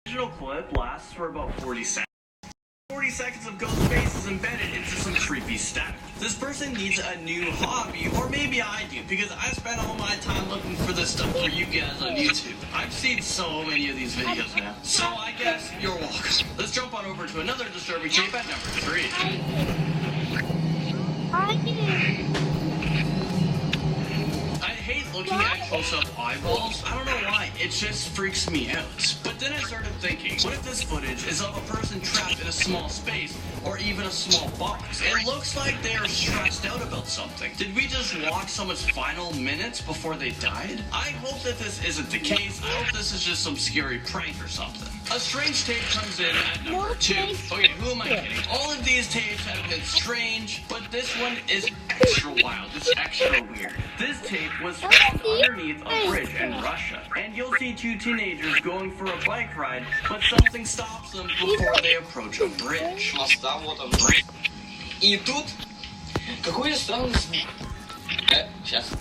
The original clip lasts for about 40 seconds. 40 seconds of ghost faces embedded into some creepy static. This person needs a new hobby, or maybe I do, because I spent all my time looking for this stuff for you guys on YouTube. I've seen so many of these videos now, so I guess you're welcome. Let's jump on over to another disturbing tape at number 3. I hate looking at close-up eyeballs. I don't know why, it just freaks me out. But then I started thinking, what if this footage is of a person trapped in a small space, or even a small box? It looks like they are stressed out about something. Did we just watch someone's final minutes before they died? I hope that this isn't the case. I hope this is just some scary prank or something. A strange tape comes in at number 2. Okay, who am I kidding? All of these tapes have been strange, but this one is extra wild. It's extra weird. This tape was found underneath a bridge in Russia, and you'll see 2 teenagers going for a bike ride, but something stops them before they approach a bridge. Моста вот он. И тут какой странный звук. Сейчас.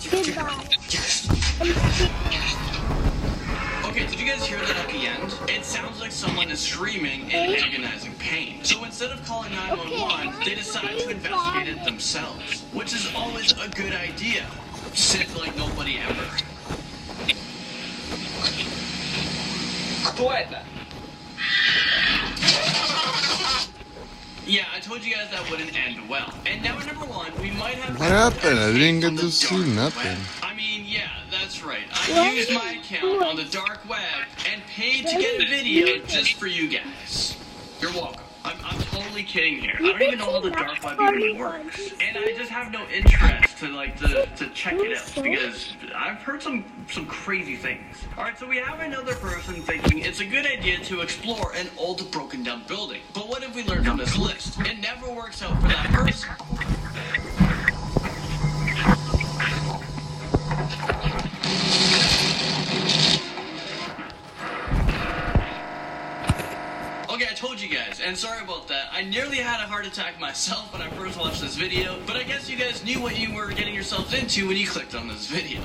Okay, did you guys hear that at the end? It sounds like someone is screaming in agonizing pain. So instead of calling 911, they decide to investigate it themselves, which is always a good idea. Sit like nobody ever. Кто это? Yeah, I told you guys that wouldn't end well. And now at number 1, we might have... What happened? I didn't get to see nothing. I mean, yeah, that's right. I used my account on the dark web and paid to get a video just for you guys. You're welcome. I'm totally kidding here. I don't even know how the dark web even works. And I just have no interest to check it out, because I've heard some crazy things. Alright, so we have another person thinking it's a good idea to explore an old broken down building. But what have we learned from this list? It never works out for that person. Okay, I told you guys, and sorry about that. I nearly had a heart attack myself when I first watched this video, but I guess you guys knew what you were getting yourselves into when you clicked on this video.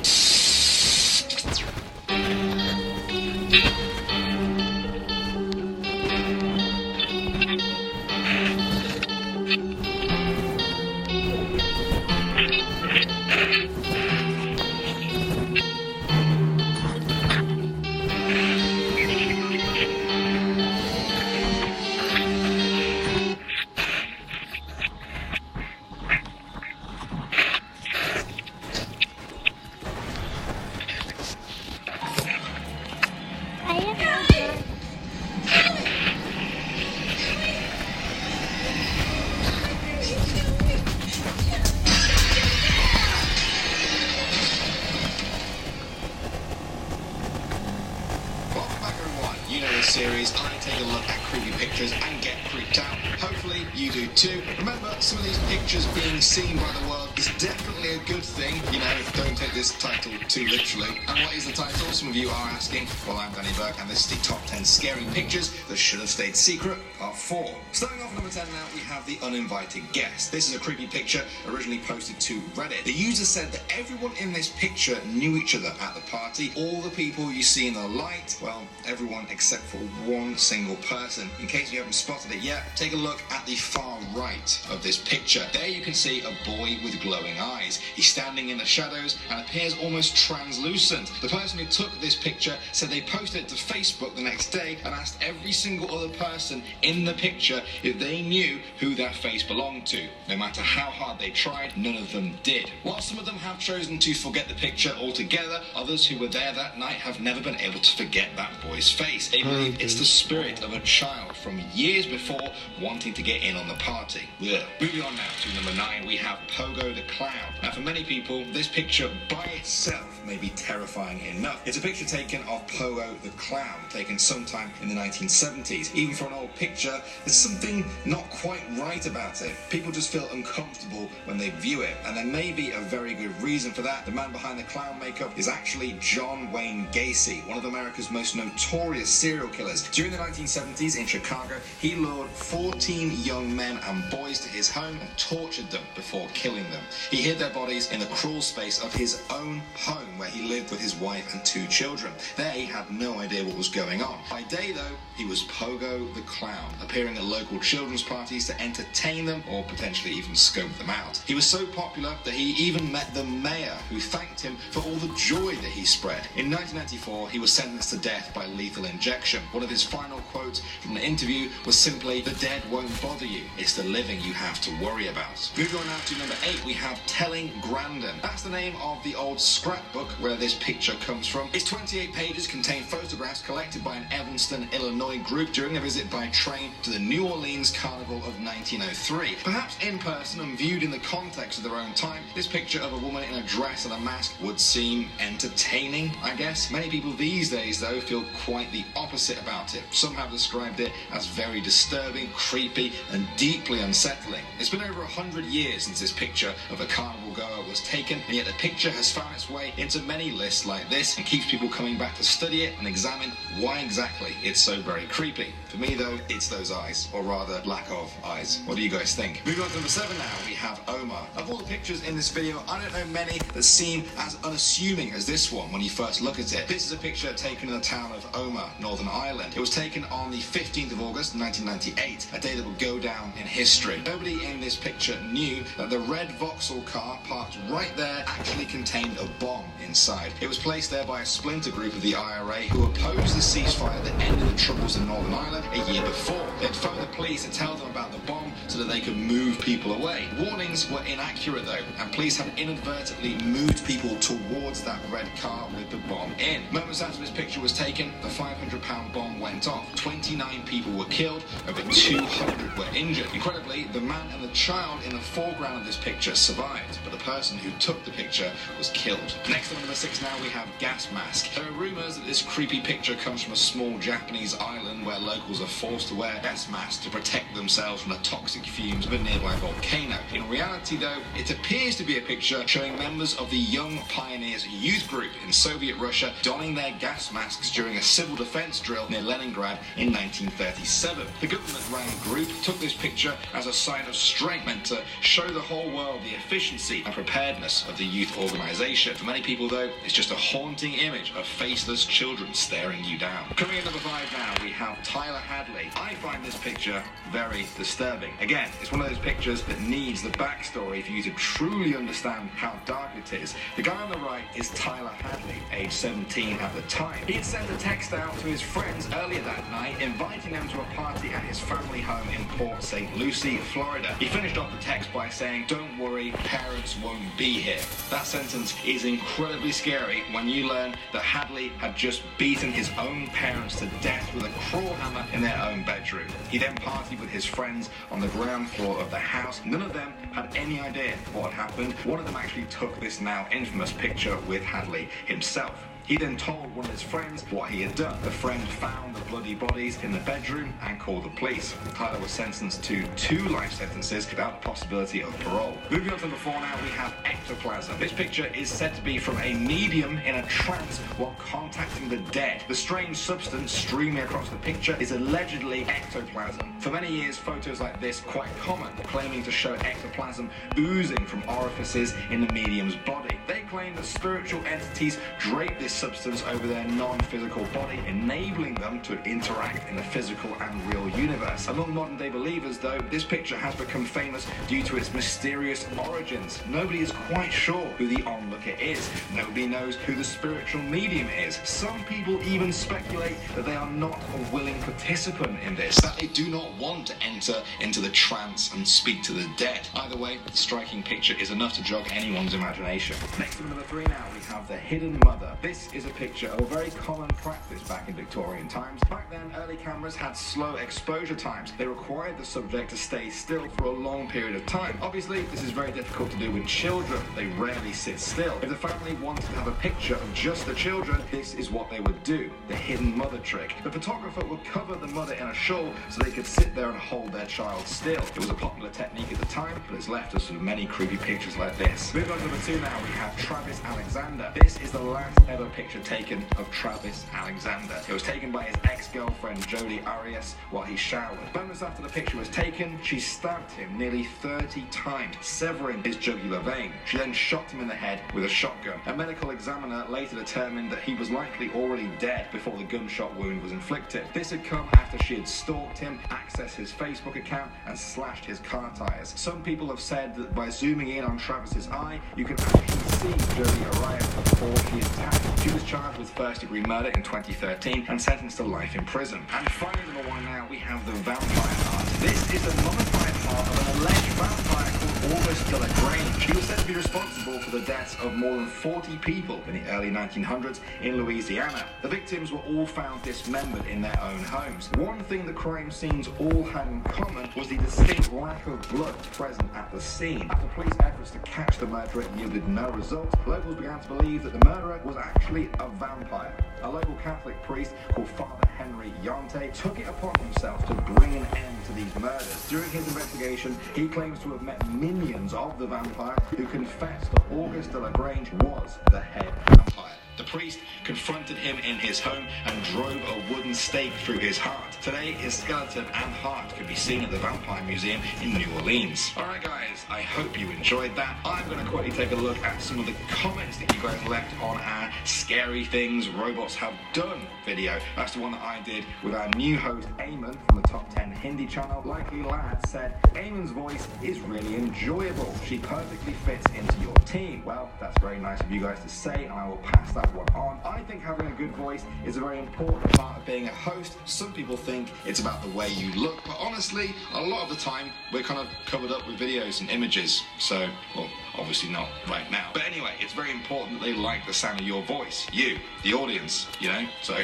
Series, I take a look at creepy pictures and get creeped out. Hopefully you do too. Remember, some of these pictures being seen by the world is definitely a good thing. You know, don't take this title too literally. And what is the title? Some of you are asking. Well, I'm Danny Burke, and this is the top 10 scary pictures that should have stayed secret, part 4. Starting off at number 10 now, we have the uninvited guest. This is a creepy picture originally posted to Reddit. The user said that everyone in this picture knew each other at the party. All the people you see in the light, well, everyone except for one single person. In case you haven't spotted it yet, take a look at the far right of this picture. There you can see a boy with glowing eyes. He's standing in the shadows and appears almost translucent. The person who took this picture said they posted it to Facebook the next day and asked every single other person in the picture if they knew who that face belonged to. No matter how hard they tried, none of them did. While some of them have chosen to forget the picture altogether, others who were there that night have never been able to forget that boy's face. They believe it's the spirit of a child from years before wanting to get in on the party. Ugh. Moving on now to number 9, we have Pogo the Clown. Now for many people, this picture by itself may be terrifying enough. It's a picture taken of Pogo the Clown, taken sometime in the 1970s. Even for an old picture, there's something not quite right about it. People just feel uncomfortable when they view it, and there may be a very good reason for that. The man behind the clown makeup is actually John Wayne Gacy, one of America's most notorious serial killers. During the 1970s in Chicago, he lured 14 young men and boys to his home and tortured them before killing them. He hid their bodies in the crawl space of his own home where he lived with his wife and 2 children. There he had no idea what was going on. By day though, he was Pogo the Clown, appearing at local children's parties to entertain them or potentially even scope them out. He was so popular that he even met the mayor, who thanked him for all the joy that he spread. In 1994, he was sentenced to death by lethal injection. One of his final quotes from the interview was simply, "The dead won't bother you, it's the living you have to worry about." Moving on now to number 8, we have Telling Grandin. That's the name of the old scrapbook where this picture comes from. Its 28 pages contain photographs collected by an Evanston, Illinois group during a visit by train to the New Orleans Carnival of 1903. Perhaps in person and viewed in the context of their own time, this picture of a woman in a dress and a mask would seem entertaining, I guess. Many people these days, though, feel quite the opposite about it. Some have described it as very disturbing, creepy, and deeply unsettling. It's been over 100 years since this picture of a carnival goer was taken, and yet the picture has found its way into many lists like this and keeps people coming back to study it and examine why exactly it's so very creepy. For me, though, it's those eyes, or rather, lack of eyes. What do you guys think? Moving on to number 7 now, we have Omar. Of all the pictures in this video, I don't know many that seem as unassuming as this one when you first look at it. This is a picture taken in the town of Omar, Northern Ireland. It was taken on the 15th of August, 1998, a day that will go down in history. Nobody in this picture knew that the red Vauxhall car parked right there actually contained a bomb inside. It was placed there by a splinter group of the IRA who opposed the ceasefire that ended the troubles in Northern Ireland a year before. They'd phoned the police to tell them about the bomb so that they could move people away. Warnings were inaccurate though, and police had inadvertently moved people towards that red car with the bomb in. Moments after this picture was taken, the £500 bomb went off. 29 people were killed, over 200 were injured. Incredibly, the man and the child in the foreground of this picture survived, but the person who took the picture was killed. Next on number 6 now, we have gas mask. There are rumours that this creepy picture comes from a small Japanese island where locals are forced to wear gas masks to protect themselves from the toxic fumes of a nearby volcano. In reality though, it appears to be a picture showing members of the Young Pioneers youth group in Soviet Russia donning their gas masks during a civil defense drill near Leningrad in 1937. The government-run group took this picture as a sign of strength, meant to show the whole world the efficiency and preparedness of the youth organization. For many people though, it's just a haunting image of faceless children staring you down. Coming in number 5 now, we have Tyler Hadley. I find this picture very disturbing. Again, it's one of those pictures that needs the backstory for you to truly understand how dark it is. The guy on the right is Tyler Hadley, age 17 at the time. He had sent a text out to his friends earlier that night, inviting them to a party at his family home in Port St. Lucie, Florida. He finished off the text by saying, "Don't worry, parents won't be here." That sentence is incredibly scary when you learn that Hadley had just beaten his own parents to death with a crawl hammer in their own bedroom. He then partied with his friends on the ground floor of the house. None of them had any idea what had happened. One of them actually took this now infamous picture with Hadley himself. He then told one of his friends what he had done. The friend found the bloody bodies in the bedroom and called the police. Tyler was sentenced to 2 life sentences without the possibility of parole. Moving on to number 4 now, we have ectoplasm. This picture is said to be from a medium in a trance while contacting the dead. The strange substance streaming across the picture is allegedly ectoplasm. For many years, photos like this quite common, claiming to show ectoplasm oozing from orifices in the medium's body. They claim that spiritual entities drape this substance over their non-physical body, enabling them to interact in the physical and real universe. Among modern-day believers, though, this picture has become famous due to its mysterious origins. Nobody is quite sure who the onlooker is. Nobody knows who the spiritual medium is. Some people even speculate that they are not a willing participant in this, that they do not want to enter into the trance and speak to the dead. Either way, the striking picture is enough to jog anyone's imagination. Next to number 3 now, we have the hidden mother. This is a picture of a very common practice back in Victorian times. Back then, early cameras had slow exposure times. They required the subject to stay still for a long period of time. Obviously, this is very difficult to do with children. They rarely sit still. If the family wanted to have a picture of just the children, this is what they would do, the hidden mother trick. The photographer would cover the mother in a shawl so they could sit there and hold their child still. It was a popular technique at the time, but it's left us with many creepy pictures like this. Moving on to number 2 now, we have Travis Alexander. This is the last ever picture taken of Travis Alexander. It was taken by his ex-girlfriend Jodie Arias while he showered. Moments after the picture was taken, she stabbed him nearly 30 times, severing his jugular vein. She then shot him in the head with a shotgun. A medical examiner later determined that he was likely already dead before the gunshot wound was inflicted. This had come after she had stalked him, accessed his Facebook account, and slashed his car tires. Some people have said that by zooming in on Travis's eye, you can actually see Jodie Arias before she attacked. She was charged with first-degree murder in 2013 and sentenced to life in prison. And finally, number one now, we have the vampire heart. This is the mummified heart of an alleged vampire called August de la Grange. He was said to be responsible for the deaths of more than 40 people in the early 1900s in Louisiana. The victims were all found dismembered in their own homes. One thing the crime scenes all had in common was the distinct lack of blood present at the scene. After police efforts to catch the murderer yielded no result, locals began to believe that the murderer was actually a vampire. A local Catholic priest called Father Henry Yante took it upon himself to bring an end to these murders. During his investigation, he claims to have met minions of the vampire who confessed that August de la Grange was the head vampire. The priest confronted him in his home and drove a wooden stake through his heart. Today, his skeleton and heart can be seen at the Vampire Museum in New Orleans. Alright guys, I hope you enjoyed that. I'm going to quickly take a look at some of the comments that you guys left on our Scary Things Robots Have Done video. That's the one that I did with our new host, Eamon, from the Top 10 Hindi channel. Likely Lad said, Eamon's voice is really enjoyable. She perfectly fits into your team. Well, that's very nice of you guys to say, and I will pass that one on. I think having a good voice is a very important part of being a host. Some people think it's about the way you look, but honestly, a lot of the time, we're kind of covered up with videos and images. So, well, obviously not right now. But anyway, it's very important that they like the sound of your voice. You, the audience, you know? So,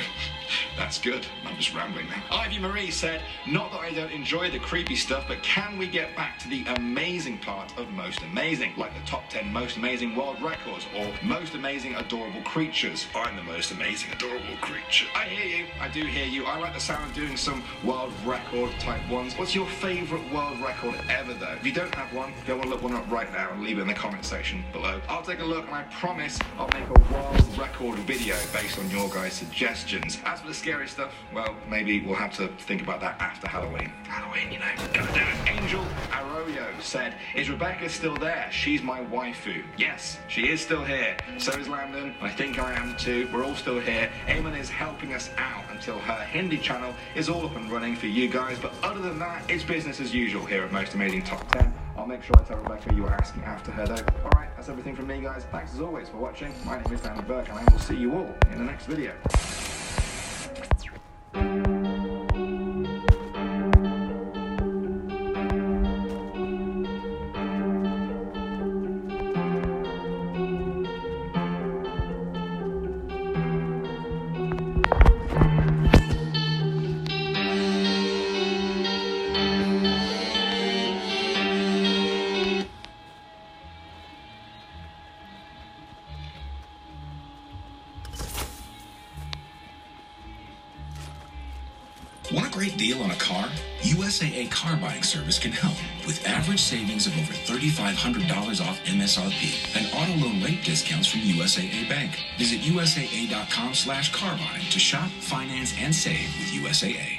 that's good. I'm just rambling now. Ivy Marie said, not that I don't enjoy the creepy stuff, but can we get back to the amazing part of Most Amazing? Like the top 10 Most Amazing World Records, or Most Amazing Adorable Creatures. I'm the most amazing adorable creature. I hear you. I do hear you. I like the sound of doing some world record type ones. What's your favourite world record ever, though? If you don't have one, go and look one up right now and leave it in the comment section below. I'll take a look, and I promise I'll make a world record video based on your guys' suggestions. As for the scary stuff, well, maybe we'll have to think about that after Halloween. Halloween, you know, gotta do it. Angel Arroyo said, is Rebecca still there? She's my waifu. Yes, she is still here. So is Landon. I think I am too. We're all still here. Eamon is helping us out until her Hindi channel is all up and running for you guys. But other than that, it's business as usual here at Most Amazing Top 10. I'll make sure I tell Rebecca you were asking after her though. Alright, that's everything from me guys. Thanks as always for watching. My name is Danny Burke and I will see you all in the next video. Want a great deal on a car? USAA car buying service can help with average savings of over $3,500 off MSRP and auto loan rate discounts from USAA Bank. Visit USAA.com/car buying to shop, finance, and save with USAA.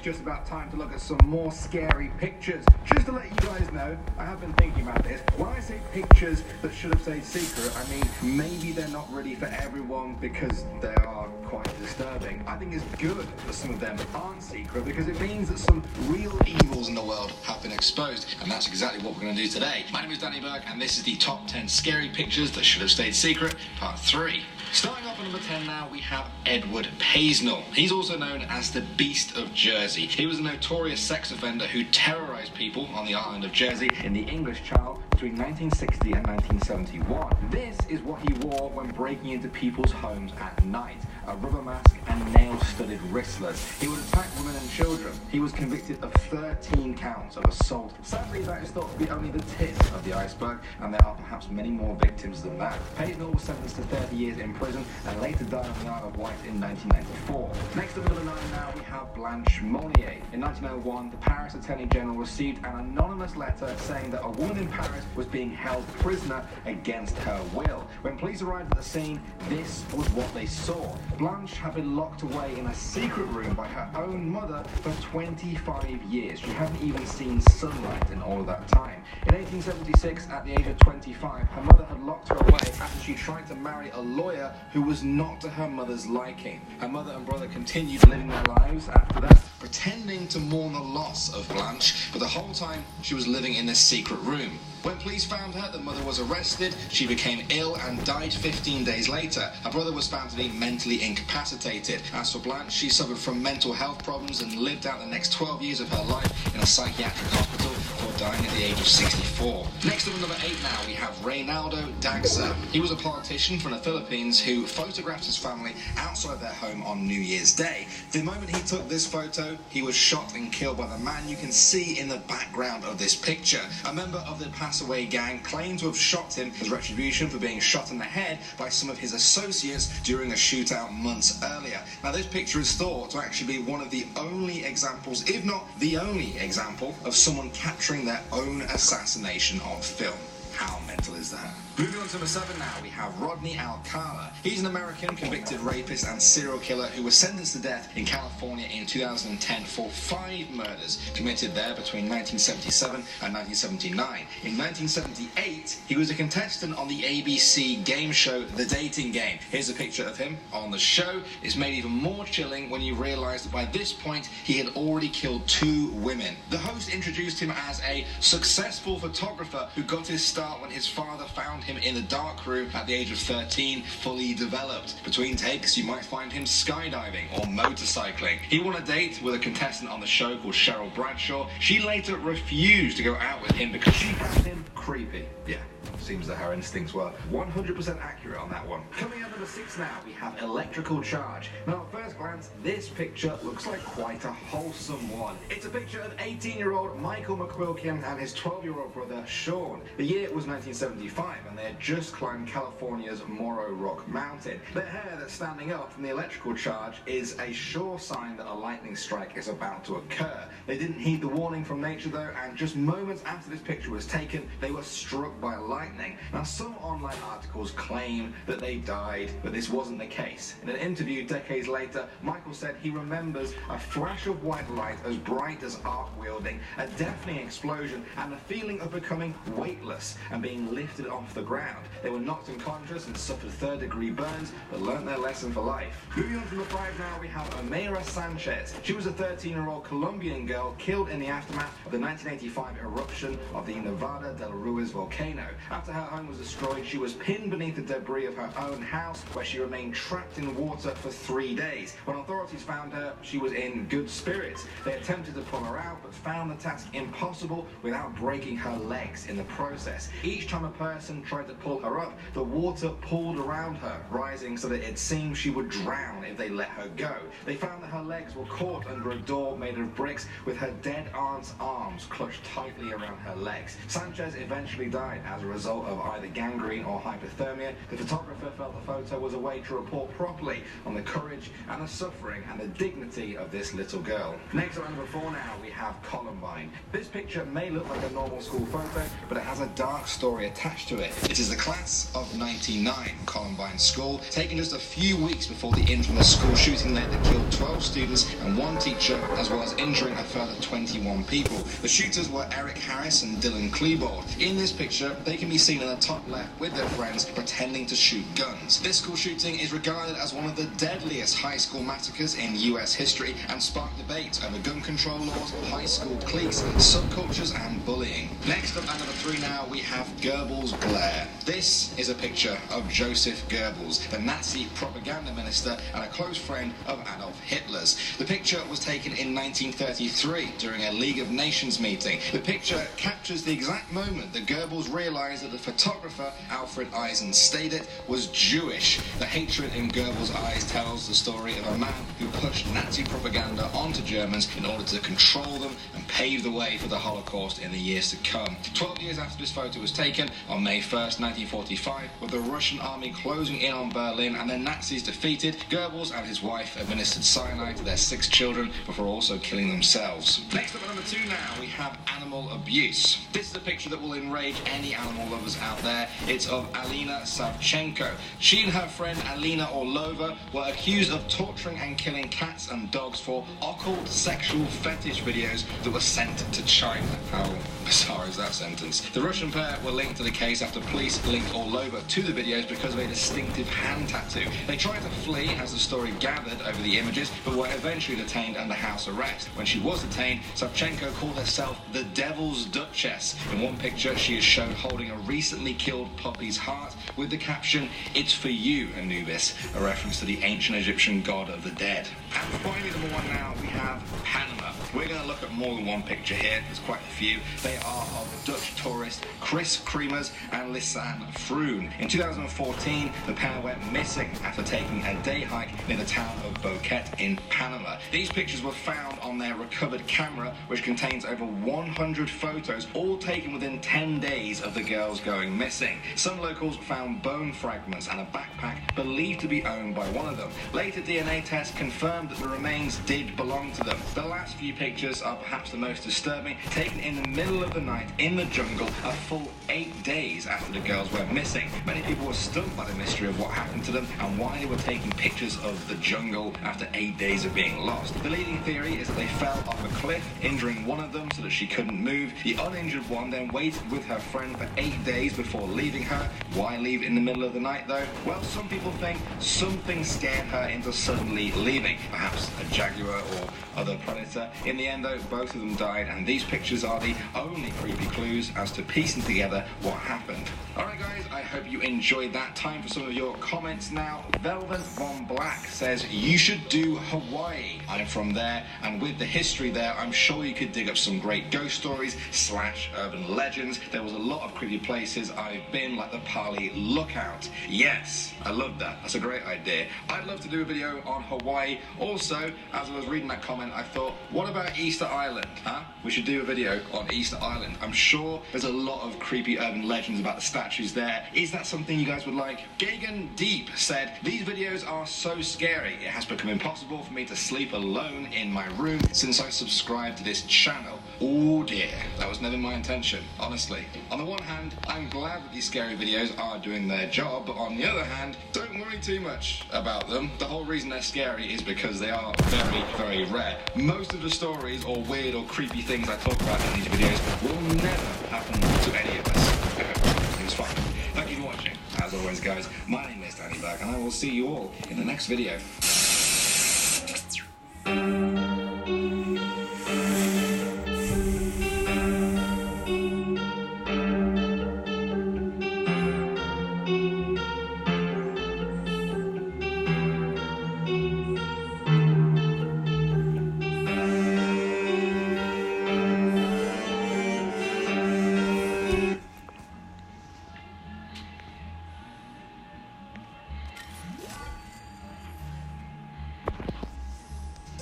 Just about time to look at some more scary pictures. Just to let you guys know, I have been thinking about this. When I say pictures that should have stayed secret, I mean maybe they're not ready for everyone because they are quite quite disturbing. I think it's good that some of them aren't secret because it means that some real evils in the world have been exposed, and that's exactly what we're going to do today. My name is Danny Burke, and this is the top 10 scary pictures that should have stayed secret, part 3. Starting off at number 10 now, we have Edward Paisnell. He's also known as the Beast of Jersey. He was a notorious sex offender who terrorized people on the island of Jersey in the English Channel between 1960 and 1971. This is what he wore when breaking into people's homes at night: a rubber mask and nail-studded wristlets. He would attack women and children. He was convicted of 13 counts of assault. Sadly, that is thought to be only the tip of the iceberg, and there are perhaps many more victims than that. Paisnell was sentenced to 30 years in prison and later died on the Isle of Wight in 1994. Next up at number 9 now, we have Blanche Monnier. In 1901, the Paris Attorney General received an anonymous letter saying that a woman in Paris was being held prisoner against her will. When police arrived at the scene, this was what they saw. Blanche had been locked away in a secret room by her own mother for 25 years. She hadn't even seen sunlight in all of that time. In 1876, at the age of 25, her mother had locked her away after she tried to marry a lawyer who was not to her mother's liking. Her mother and brother continued living their lives after that, pretending to mourn the loss of Blanche, but the whole time she was living in this secret room. When police found her, the mother was arrested, she became ill and died 15 days later. Her brother was found to be mentally incapacitated. As for Blanche, she suffered from mental health problems and lived out the next 12 years of her life in a psychiatric hospital before dying at the age of 64. Next up at number 8 now, we have Reynaldo Dagsa. He was a politician from the Philippines who photographed his family outside their home on New Year's Day. The moment he took this photo, he was shot and killed by the man you can see in the background of this picture. A member of the Passaway gang claimed to have shot him as retribution for being shot in the head by some of his associates during a shootout months earlier. Now, this picture is thought to actually be one of the only examples, if not the only example, of someone capturing their own assassination on film. How mental is that? Moving on to number 7 now, we have Rodney Alcala. He's an American convicted rapist and serial killer who was sentenced to death in California in 2010 for 5 murders committed there between 1977 and 1979. In 1978, he was a contestant on the ABC game show The Dating Game. Here's a picture of him on the show. It's made even more chilling when you realise that by this point, he had already killed 2 women. The host introduced him as a successful photographer who got his start when his father found him in the dark room at the age of 13, fully developed. Between takes, you might find him skydiving or motorcycling. He won a date with a contestant on the show called Cheryl Bradshaw. She later refused to go out with him because she found him creepy. Yeah. Seems that her instincts were 100% accurate on that one. Coming up number 6 now, we have Electrical Charge. Now, at first glance, this picture looks like quite a wholesome one. It's a picture of 18-year-old Michael McQuilkin and his 12-year-old brother, Sean. The year was 1975, and they had just climbed California's Morro Rock Mountain. Their hair that's standing up from the electrical charge is a sure sign that a lightning strike is about to occur. They didn't heed the warning from nature, though, and just moments after this picture was taken, they were struck by lightning. Now, some online articles claim that they died, but this wasn't the case. In an interview decades later, Michael said he remembers a flash of white light as bright as arc-wielding, a deafening explosion, and the feeling of becoming weightless and being lifted off the ground. They were knocked unconscious and suffered third-degree burns, but learnt their lesson for life. Moving on from the 5 now, we have Omeira Sanchez. She was a 13-year-old Colombian girl killed in the aftermath of the 1985 eruption of the Nevada del Ruiz volcano. After her home was destroyed, she was pinned beneath the debris of her own house, where she remained trapped in water for 3 days. When authorities found her, she was in good spirits. They attempted to pull her out, but found the task impossible without breaking her legs in the process. Each time a person tried to pull her up, the water pulled around her, rising so that it seemed she would drown if they let her go. They found that her legs were caught under a door made of bricks, with her dead aunt's arms clutched tightly around her legs. Sanchez eventually died as a result of either gangrene or hypothermia. The photographer felt the photo was a way to report properly on the courage and the suffering and the dignity of this little girl. Next, at number 4 now, we we have Columbine. This picture may look like a normal school photo, but it has a dark story attached to it. It is the class of '99 Columbine School, taken just a few weeks before the infamous school shooting there that killed 12 students and 1 teacher, as well as injuring a further 21 people. The shooters were Eric Harris and Dylan Klebold. In this picture, they can be seen in the top left with their friends pretending to shoot guns. This school shooting is regarded as one of the deadliest high school massacres in US history and sparked debate over gun control laws, high school cliques, subcultures and bullying. Next up at number 3 now, we have Goebbels' glare. This is a picture of Joseph Goebbels, the Nazi propaganda minister and a close friend of Adolf Hitler's. The picture was taken in 1933 during a League of Nations meeting. The picture captures the exact moment that Goebbels realized that the photographer, Alfred Eisenstadt, was Jewish. The hatred in Goebbels' eyes tells the story of a man who pushed Nazi propaganda onto Germans in order to control them and pave the way for the Holocaust in the years to come. 12 years after this photo was taken, on May 1st, 1945, with the Russian army closing in on Berlin and the Nazis defeated, Goebbels and his wife administered cyanide to their 6 children before also killing themselves. Next up at number 2 now, we have animal abuse. This is a picture that will enrage any animal lovers out there. It's of Alina Savchenko. She and her friend Alina Orlova were accused of torturing and killing cats and dogs for occult sexual fetish videos that were sent to China. How bizarre is that sentence? The Russian pair were linked to the case after police linked Orlova to the videos because of a distinctive hand tattoo. They tried to flee as the story gathered over the images, but were eventually detained under house arrest. When she was detained, Savchenko called herself the Devil's Duchess. In one picture, she is shown holding a recently killed puppy's heart with the caption, "It's for you, Anubis," a reference to the ancient Egyptian god of the dead. And finally, number 1 now, we have Panama. We're going to look at more than one picture here. There's quite a few. They are of Dutch tourist Chris Kremers and Lisanne Froon. In 2014, the pair went missing after taking a day hike near the town of Boquete in Panama. These pictures were found on their recovered camera, which contains over 100 photos, all taken within 10 days of the girls going missing. Some locals found bone fragments and a backpack believed to be owned by one of them. Later DNA tests confirmed that the remains did belong to them. The last few pictures are perhaps the most disturbing, taken in the middle of the night in the jungle a full 8 days after the girls went missing. Many people were stumped by the mystery of what happened to them and why they were taking pictures of the jungle after 8 days of being lost. The leading theory is that they fell off a cliff, injuring one of them so that she couldn't move. The uninjured one then waited with her friend for 8 days before leaving her. Why leave in the middle of the night though? Well, some people think something scared her into suddenly leaving. Perhaps a jaguar or other predator. In the end though, both of them died, and these pictures are the only creepy clues as to piecing together what happened. Alright guys, I hope you enjoyed that. Time for some of your comments now. Velvet Von Black says, you should do Hawaii. I'm from there, and with the history there, I'm sure you could dig up some great ghost stories / urban legends. There was a lot of creepy places I've been, like the Pali Lookout. Yes, I love that. That's a great idea. I'd love to do a video on Hawaii. Also, as I was reading that comment, I thought, what about Easter Island? Huh? We should do a video on Easter Island. I'm sure there's a lot of creepy urban legends about the statues there. Is that something you guys would like? Gagan Deep said, these videos are so scary. It has become impossible for me to sleep alone in my room since I subscribed to this channel. Oh dear, that was never my intention, honestly. On the one hand, I'm glad that these scary videos are doing their job, but on the other hand, don't worry too much about them. The whole reason they're scary is because they are very, very rare. Most of the stories or weird or creepy things I talk about in these videos will never happen to any of us. Everything's fine. Thank you for watching. As always guys, my name is Danny Burke and I will see you all in the next video.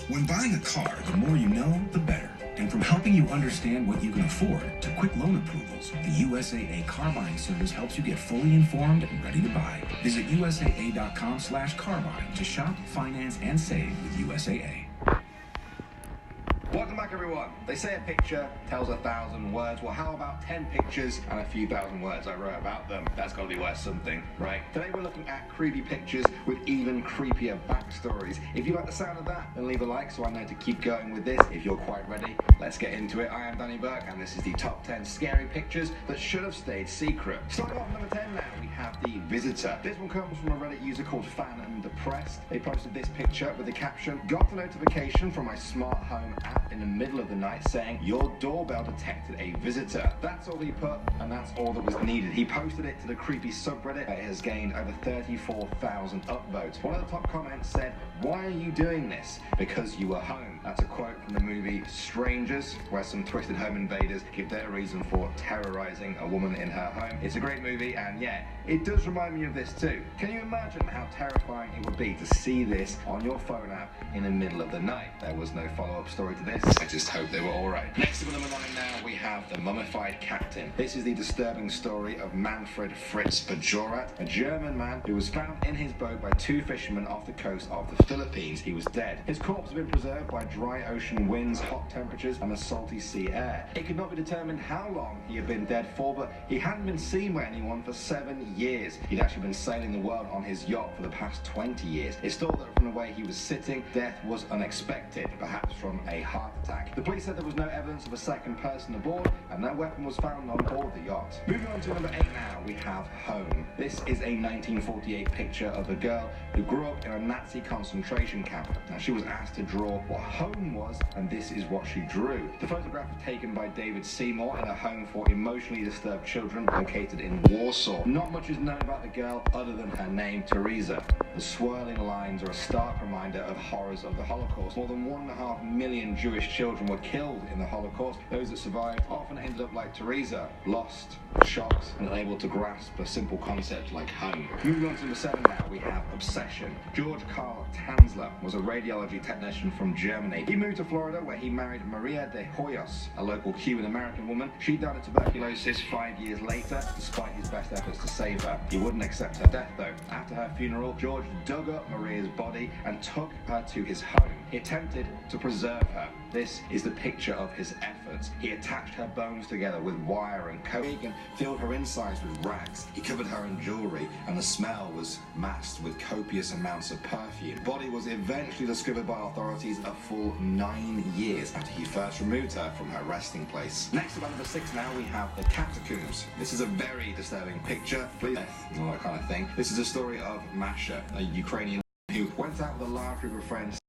When buying a car, the more you know, the better. And from helping you understand what you can afford to quick loan approvals, the USAA car buying service helps you get fully informed and ready to buy. Visit USAA.com/car buying to shop, finance, and save with USAA. Welcome back, everyone. They say a picture tells 1,000 words. Well, how about 10 pictures and a few thousand words I wrote about them? That's got to be worth something, right? Today we're looking at creepy pictures with even creepier backstories. If you like the sound of that, then leave a like so I know to keep going with this. If you're quite ready, let's get into it. I am Danny Burke, and this is the top 10 scary pictures that should have stayed secret. Starting off number 10 now, we have The Visitor. This one comes from a Reddit user called Fan and Depressed. They posted this picture with the caption, "Got a notification from my smart home app in the middle of the night saying your doorbell detected a visitor." That's all he put, and that's all that was needed. He posted it to the creepy subreddit. It has gained over 34,000 upvotes. One of the top comments said, "Why are you doing this? Because you were home." That's a quote from the movie Strangers, where some twisted home invaders give their reason for terrorizing a woman in her home. It's a great movie, and yeah, it does remind me of this too. Can you imagine how terrifying it would be to see this on your phone app in the middle of the night? There was no follow-up story to this. I just hope they were alright. Next up at number 9 now, we have The Mummified Captain. This is the disturbing story of Manfred Fritz Bajorat, a German man who was found in his boat by two fishermen off the coast of the Philippines. He was dead. His corpse had been preserved by dry ocean winds, hot temperatures, and the salty sea air. It could not be determined how long he had been dead for, but he hadn't been seen by anyone for 7 years. He'd actually been sailing the world on his yacht for the past 20 years. It's thought that from the way he was sitting, death was unexpected, perhaps from a heart attack. The police said there was no evidence of a second person aboard, and no weapon was found on board the yacht. Moving on to number 8 now, we have Home. This is a 1948 picture of a girl who grew up in a Nazi concentration camp. Now, she was asked to draw what home was, and this is what she drew. The photograph was taken by David Seymour in a home for emotionally disturbed children located in Warsaw. Not much is known about the girl other than her name, Teresa. The swirling lines are a stark reminder of horrors of the Holocaust. More than 1.5 million Jewish children were killed in the Holocaust. Those that survived often ended up like Teresa, lost, shocked, and unable to grasp a simple concept like home. Moving on to number 7 now, we have Obsession. George Karl Tanzler was a radiology technician from Germany. He moved to Florida, where he married Maria de Hoyos, a local Cuban-American woman. She died of tuberculosis 5 years later, despite his best efforts to save her. He wouldn't accept her death, though. After her funeral, George dug up Maria's body and took her to his home. He attempted to preserve her. This is the picture of his efforts. He attached her bones together with wire and coke and filled her insides with rags. He covered her in jewelry, and the smell was masked with copious amounts of perfume. The body was eventually discovered by authorities a full 9 years after he first removed her from her resting place. Next up at number 6 now, we have The Catacombs. This is a very disturbing picture. Please, all that kind of thing. This is the story of Masha, a Ukrainian who went out with a large group of friends.